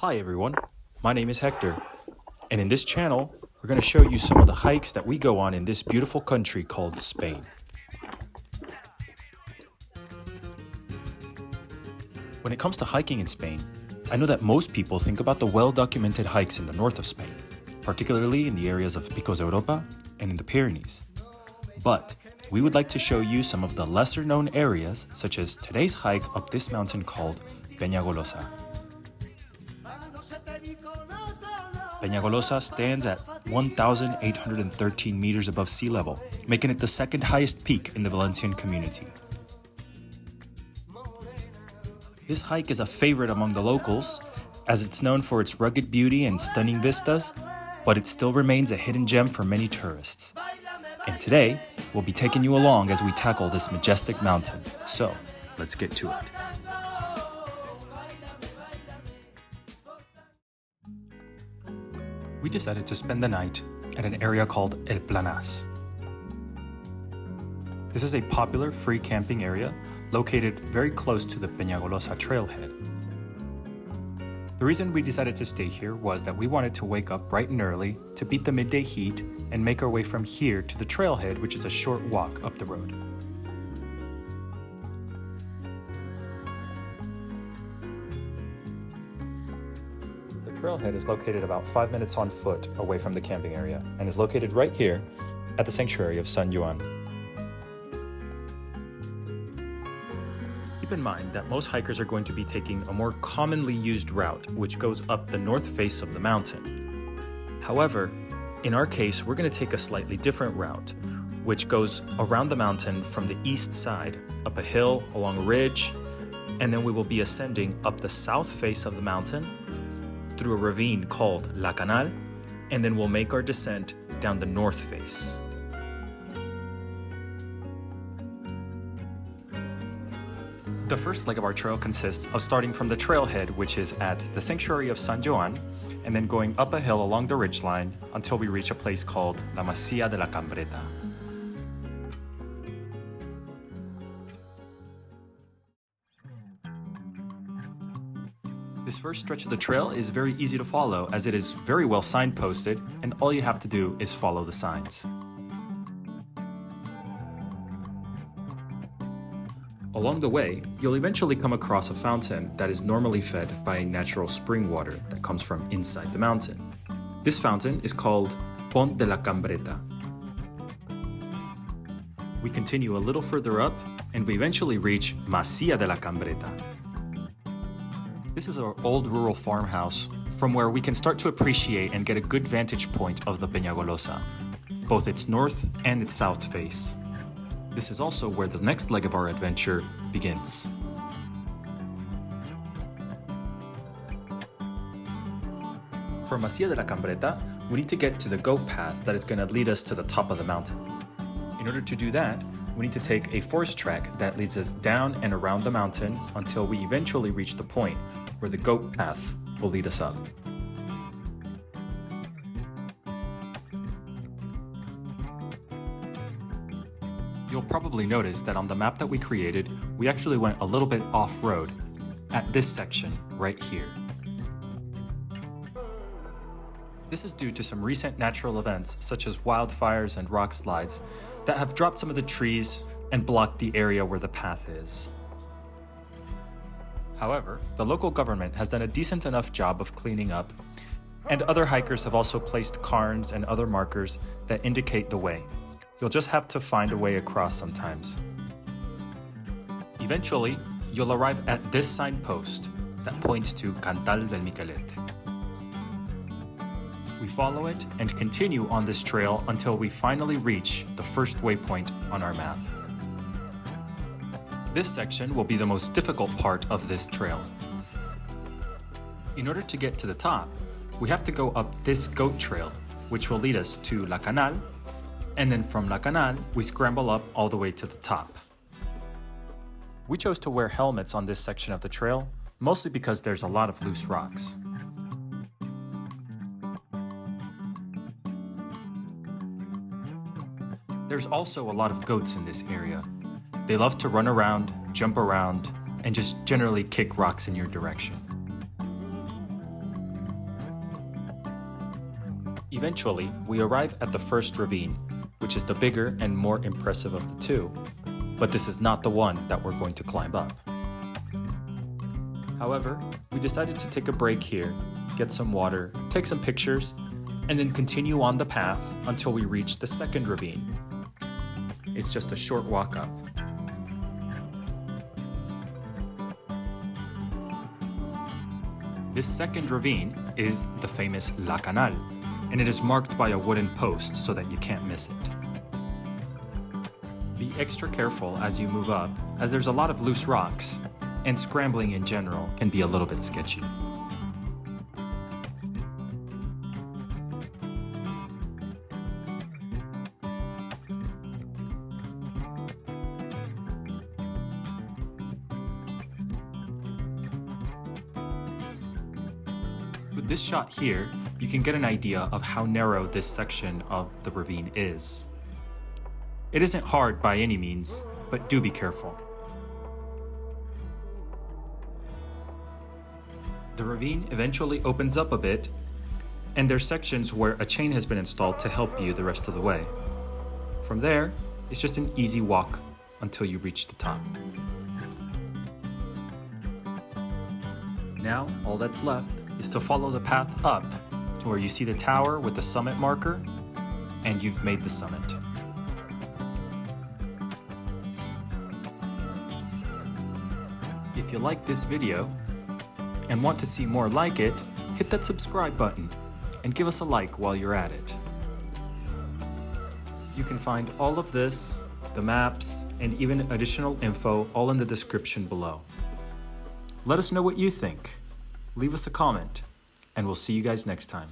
Hi everyone, my name is Hector, and in this channel, we're going to show you some of the hikes that we go on in this beautiful country called Spain. When it comes to hiking in Spain, I know that most people think about the well-documented hikes in the north of Spain, particularly in the areas of Picos de Europa and in the Pyrenees. But we would like to show you some of the lesser-known areas, such as today's hike up this mountain called Penyagolosa. Penyagolosa stands at 1,813 meters above sea level, making it the second highest peak in the Valencian Community. This hike is a favorite among the locals, as it's known for its rugged beauty and stunning vistas, but it still remains a hidden gem for many tourists. And today, we'll be taking you along as we tackle this majestic mountain. So, let's get to it. We decided to spend the night at an area called El Planas. This is a popular free camping area located very close to the Penyagolosa trailhead. The reason we decided to stay here was that we wanted to wake up bright and early to beat the midday heat and make our way from here to the trailhead, which is a short walk up the road. The trailhead is located about 5 minutes on foot away from the camping area and is located right here at the sanctuary of San Juan. Keep in mind that most hikers are going to be taking a more commonly used route, which goes up the north face of the mountain. However, in our case, we're going to take a slightly different route, which goes around the mountain from the east side, up a hill, along a ridge, and then we will be ascending up the south face of the mountain through a ravine called Canal, and then we'll make our descent down the north face. The first leg of our trail consists of starting from the trailhead, which is at the sanctuary of San Juan, and then going up a hill along the ridgeline until we reach a place called La Masía de la Cambreta. This first stretch of the trail is very easy to follow, as it is very well signposted, and all you have to do is follow the signs. Along the way, you'll eventually come across a fountain that is normally fed by natural spring water that comes from inside the mountain. This fountain is called Pont de la Cambreta. We continue a little further up, and we eventually reach Masía de la Cambreta. This is our old rural farmhouse from where we can start to appreciate and get a good vantage point of the Penyagolosa, both its north and its south face. This is also where the next leg of our adventure begins. From Masía de la Cambreta, we need to get to the goat path that is going to lead us to the top of the mountain. In order to do that, we need to take a forest track that leads us down and around the mountain until we eventually reach the point where the goat path will lead us up. You'll probably notice that on the map that we created, we actually went a little bit off-road at this section right here. This is due to some recent natural events such as wildfires and rock slides that have dropped some of the trees and blocked the area where the path is. However, the local government has done a decent enough job of cleaning up, and other hikers have also placed cairns and other markers that indicate the way. You'll just have to find a way across sometimes. Eventually, you'll arrive at this signpost that points to Canal del Miquelet. We follow it and continue on this trail until we finally reach the first waypoint on our map. This section will be the most difficult part of this trail. In order to get to the top, we have to go up this goat trail, which will lead us to La Canal, and then from La Canal, we scramble up all the way to the top. We chose to wear helmets on this section of the trail, mostly because there's a lot of loose rocks. There's also a lot of goats in this area. They love to run around, jump around, and just generally kick rocks in your direction. Eventually, we arrive at the first ravine, which is the bigger and more impressive of the two, but this is not the one that we're going to climb up. However, we decided to take a break here, get some water, take some pictures, and then continue on the path until we reach the second ravine. It's just a short walk up. This second ravine is the famous La Canal, and it is marked by a wooden post so that you can't miss it. Be extra careful as you move up, as there's a lot of loose rocks, and scrambling in general can be a little bit sketchy. With this shot here, you can get an idea of how narrow this section of the ravine is. It isn't hard by any means, but do be careful. The ravine eventually opens up a bit, and there's sections where a chain has been installed to help you the rest of the way. From there, it's just an easy walk until you reach the top. Now, all that's left is to follow the path up to where you see the tower with the summit marker, and you've made the summit. If you like this video and want to see more like it, hit that subscribe button and give us a like while you're at it. You can find all of this, the maps, and even additional info all in the description below. Let us know what you think. Leave us a comment, and we'll see you guys next time.